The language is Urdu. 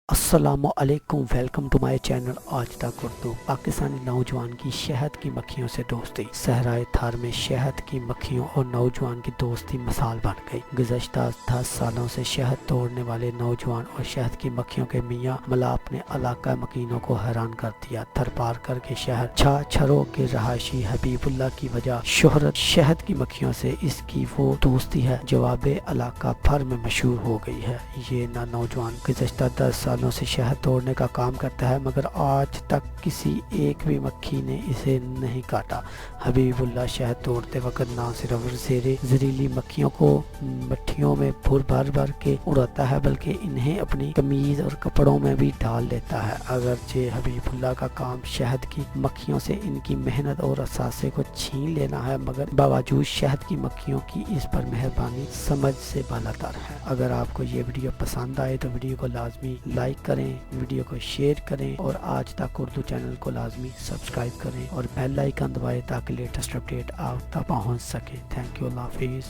السلام علیکم، ویلکم ٹو مائی چینل آج تک اردو۔ پاکستانی نوجوان کی شہد کی مکھیوں سے دوستی۔ صحرائے تھار میں شہد کی مکھیوں اور نوجوان کی دوستی مثال بن گئی۔ گزشتہ 10 سالوں سے شہد توڑنے والے نوجوان اور شہد کی مکھیوں کے میاں ملاپ نے علاقہ مکینوں کو حیران کر دیا۔ تھر پار کر کے شہر چھروں کے رہائشی حبیب اللہ کی وجہ شہرت شہد کی مکھیوں سے اس کی وہ دوستی ہے جواب علاقہ بھر میں مشہور ہو گئی ہے۔ یہ نوجوان گزشتہ 10 سالوں سے شہد توڑنے کا کام کرتا ہے، مگر آج تک کسی ایک بھی مکھی نے اسے نہیں کاٹا۔ حبیب اللہ شہد توڑتے وقت نہ صرف زہریلی مکھیوں کو مٹھیوں میں بھر کے اڑاتا ہے، بلکہ انہیں اپنی قمیض اور کپڑوں میں بھی ڈال لیتا ہے۔ اگرچہ حبیب اللہ کا کام شہد کی مکھیوں سے ان کی محنت اور اثاثے کو چھین لینا ہے، مگر باوجود شہد کی مکھیوں کی اس پر مہربانی سمجھ سے بالاتر ہے۔ اگر آپ کو یہ ویڈیو پسند آئے تو ویڈیو کو لازمی لائک کریں، ویڈیو کو شیئر کریں اور آج تک اردو چینل کو لازمی سبسکرائب کریں اور بیل آئیکن دبائیں تاکہ لیٹسٹ اپڈیٹ آپ تک پہنچ سکے۔ تھینک یو، اللہ حافظ۔